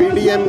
PDM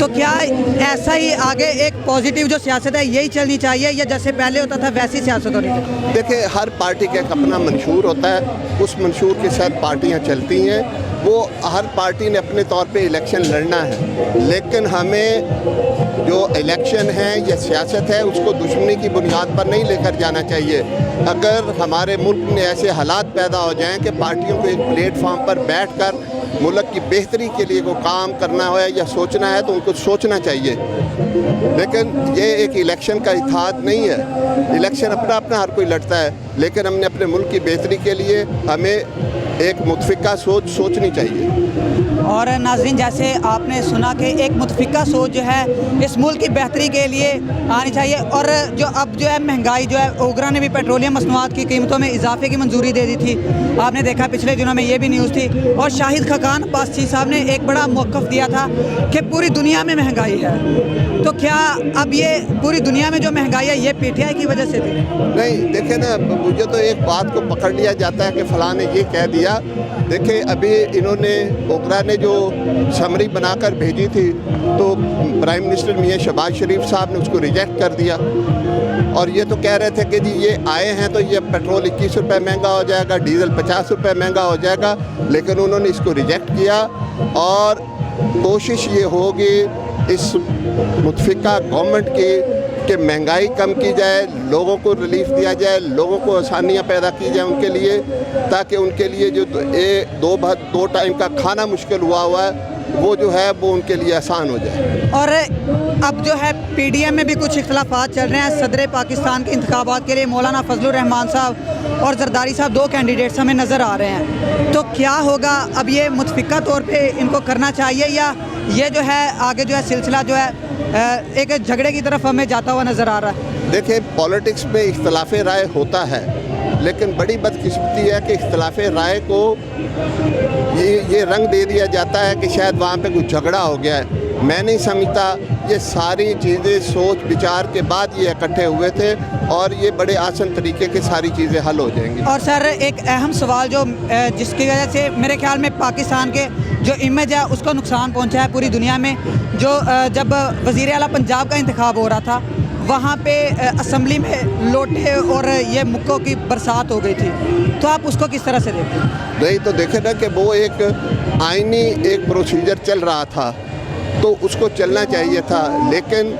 تو کیا ایسا ہی آگے ایک پازیٹیو جو سیاست ہے یہی چلنی چاہیے یا جیسے پہلے ہوتا تھا ویسی سیاست ہونی چاہیے؟ دیکھیں ہر پارٹی کا ایک اپنا منشور ہوتا ہے، اس منشور کے ساتھ پارٹیاں چلتی ہیں، وہ ہر پارٹی نے اپنے طور پہ الیکشن لڑنا ہے، لیکن ہمیں جو الیکشن ہے یا سیاست ہے اس کو دشمنی کی بنیاد پر نہیں لے کر جانا چاہیے۔ اگر ہمارے ملک میں ایسے حالات پیدا ہو جائیں کہ پارٹیوں کو ایک پلیٹ فارم پر بیٹھ کر ملک کی بہتری کے لیے کوئی کام کرنا ہے یا سوچنا ہے تو ان کو سوچنا چاہیے، لیکن یہ ایک الیکشن کا اتحاد نہیں ہے۔ الیکشن اپنا اپنا ہر کوئی لڑتا ہے، لیکن ہم نے اپنے ملک کی بہتری کے لیے ہمیں ایک متفقہ سوچ سوچنی چاہیے۔ اور ناظرین جیسے آپ نے سنا کہ ایک متفقہ سوچ جو ہے اس ملک کی بہتری کے لیے آنی چاہیے، اور جو اب جو ہے مہنگائی جو ہے اوگرا نے بھی پیٹرولیم مصنوعات کی قیمتوں میں اضافے کی منظوری دے دی تھی، آپ نے دیکھا پچھلے دنوں میں یہ بھی نیوز تھی، اور شاہد خاقان عباس چیز صاحب نے ایک بڑا موقف دیا تھا کہ پوری دنیا میں مہنگائی ہے، تو کیا اب یہ پوری دنیا میں جو مہنگائی ہے یہ پی ٹی آئی کی وجہ سے تھی؟ نہیں، دیکھیں نا، مجھے تو ایک بات کو پکڑ لیا جاتا ہے کہ فلاں نے یہ کہہ دیا۔ دیکھیں ابھی انہوں نے اوگرا نے جو سمری بنا کر بھیجی تھی تو پرائم منسٹر میاں شہباز شریف صاحب نے اس کو ریجیکٹ کر دیا، اور یہ تو کہہ رہے تھے کہ جی یہ آئے ہیں تو یہ پیٹرول 21 روپے مہنگا ہو جائے گا، ڈیزل 50 روپے مہنگا ہو جائے گا، لیکن انہوں نے اس کو ریجیکٹ کیا، اور کوشش یہ ہوگی اس متفقہ گورنمنٹ کی کہ مہنگائی کم کی جائے، لوگوں کو ریلیف دیا جائے، لوگوں کو آسانیاں پیدا کی جائیں ان کے لیے، تاکہ ان کے لیے جو دو ٹائم کا کھانا مشکل ہوا ہے وہ جو ہے وہ ان کے لیے آسان ہو جائے۔ اور اب جو ہے پی ڈی ایم میں بھی کچھ اختلافات چل رہے ہیں، صدر پاکستان کے انتخابات کے لیے مولانا فضل الرحمان صاحب اور زرداری صاحب دو کینڈیڈیٹس ہمیں نظر آ رہے ہیں، تو کیا ہوگا اب یہ متفقہ طور پہ ان کو کرنا چاہیے یا یہ جو ہے آگے جو ہے سلسلہ جو ہے ایک جھگڑے کی طرف ہمیں جاتا ہوا نظر آ رہا ہے؟ دیکھیں پولیٹکس میں اختلاف رائے ہوتا ہے، لیکن بڑی بدقسمتی ہے کہ اختلاف رائے کو یہ رنگ دے دیا جاتا ہے کہ شاید وہاں پہ کچھ جھگڑا ہو گیا ہے۔ میں نہیں سمجھتا، یہ ساری چیزیں سوچ بچار کے بعد یہ اکٹھے ہوئے تھے، اور یہ بڑے آسان طریقے کے ساری چیزیں حل ہو جائیں گی۔ اور سر ایک اہم سوال جو جس کی وجہ سے میرے خیال میں پاکستان کے جو امیج ہے اس کو نقصان پہنچا ہے پوری دنیا میں، جو جب وزیر اعلیٰ پنجاب کا انتخاب ہو رہا تھا وہاں پہ اسمبلی میں لوٹے اور یہ مکوں کی برسات ہو گئی تھی، تو آپ اس کو کس طرح سے دیکھتے ہیں؟ نہیں تو دیکھیں نا کہ وہ ایک آئینی ایک پروسیجر چل رہا تھا تو اس کو چلنا چاہیے تھا، لیکن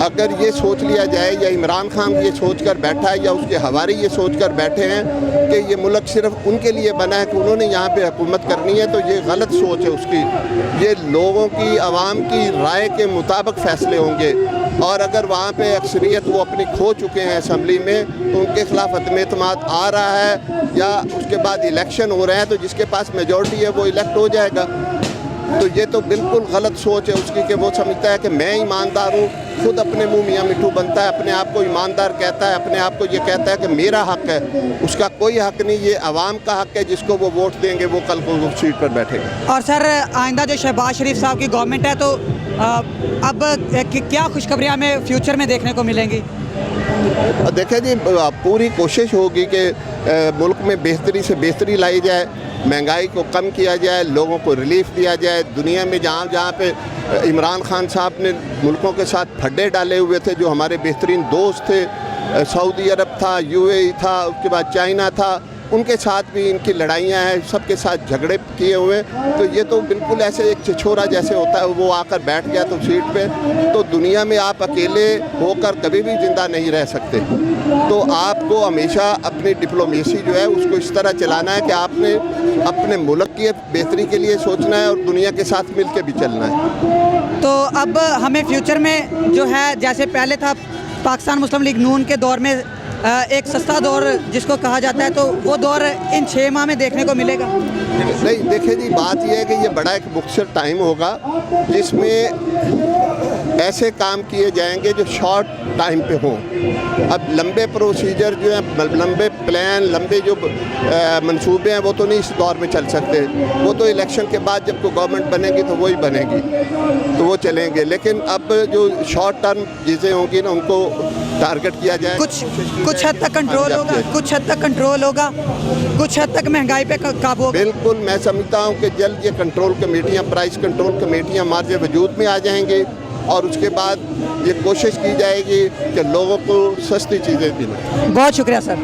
اگر یہ سوچ لیا جائے یا عمران خان یہ سوچ کر بیٹھا ہے یا اس کے حوالی یہ سوچ کر بیٹھے ہیں کہ یہ ملک صرف ان کے لیے بنا ہے کہ انہوں نے یہاں پہ حکومت کرنی ہے، تو یہ غلط سوچ ہے اس کی۔ یہ لوگوں کی، عوام کی رائے کے مطابق فیصلے ہوں گے، اور اگر وہاں پہ اکثریت وہ اپنی کھو چکے ہیں اسمبلی میں تو ان کے خلاف عدم اعتماد آ رہا ہے، یا اس کے بعد الیکشن ہو رہے ہیں تو جس کے پاس میجورٹی ہے وہ الیکٹ ہو جائے گا۔ تو یہ تو بالکل غلط سوچ ہے اس کی کہ وہ سمجھتا ہے کہ میں ایماندار ہوں، خود اپنے منہ میاں مٹھو بنتا ہے، اپنے آپ کو ایماندار کہتا ہے، اپنے آپ کو یہ کہتا ہے کہ میرا حق ہے۔ اس کا کوئی حق نہیں، یہ عوام کا حق ہے، جس کو وہ ووٹ دیں گے وہ کل کو وہ سیٹ پر بیٹھے گا۔ اور سر آئندہ جو شہباز شریف صاحب کی گورنمنٹ ہے تو اب کیا خوشخبریاں ہمیں فیوچر میں دیکھنے کو ملیں گی؟ دیکھیں جی، پوری کوشش ہوگی کہ ملک میں بہتری سے بہتری لائی جائے، مہنگائی کو کم کیا جائے، لوگوں کو ریلیف دیا جائے۔ دنیا میں جہاں پہ عمران خان صاحب نے ملکوں کے ساتھ پھڈے ڈالے ہوئے تھے جو ہمارے بہترین دوست تھے، سعودی عرب تھا، UAE تھا، اس کے بعد چائنا تھا، ان کے ساتھ بھی ان کی لڑائیاں ہیں، سب کے ساتھ جھگڑے کیے ہوئے، تو یہ تو بالکل ایسے ایک چھچورا جیسے ہوتا ہے، وہ آ کر بیٹھ گیا تو سیٹ پہ، تو دنیا میں آپ اکیلے ہو کر کبھی بھی زندہ نہیں رہ سکتے۔ تو آپ کو ہمیشہ اپنی ڈپلومیسی جو ہے اس کو اس طرح چلانا ہے کہ آپ نے اپنے ملک کی بہتری کے لیے سوچنا ہے اور دنیا کے ساتھ مل کے بھی چلنا ہے۔ تو اب ہمیں فیوچر میں جو ہے جیسے پہلے تھا پاکستان مسلم لیگ نون کے دور میں ایک سستا دور جس کو کہا جاتا ہے، تو وہ دور ان 6 ماہ میں دیکھنے کو ملے گا؟ نہیں، دیکھیں جی، بات یہ ہے کہ یہ بڑا ایک مختصر ٹائم ہوگا جس میں ایسے کام کیے جائیں گے جو شارٹ ٹائم پہ ہوں۔ اب لمبے پروسیجر جو ہیں، لمبے پلان، لمبے جو منصوبے ہیں وہ تو نہیں اس دور میں چل سکتے، وہ تو الیکشن کے بعد جب کوئی گورنمنٹ بنے گی تو وہی بنے گی تو وہ چلیں گے، لیکن اب جو شارٹ ٹرم چیزیں ہوں گی نا ان کو ٹارگٹ کیا جائے، کچھ حد تک کنٹرول ہوگا، کچھ حد تک کنٹرول ہوگا، کچھ حد تک مہنگائی پہ قابو ہوگا۔ بالکل، میں سمجھتا ہوں کہ جلد یہ کنٹرول کمیٹیاں، پرائس کنٹرول کمیٹیاں مارج وجود میں آ جائیں گے، اور اس کے بعد یہ کوشش کی جائے گی کہ لوگوں کو سستی چیزیں ملیں. بہت شکریہ سر.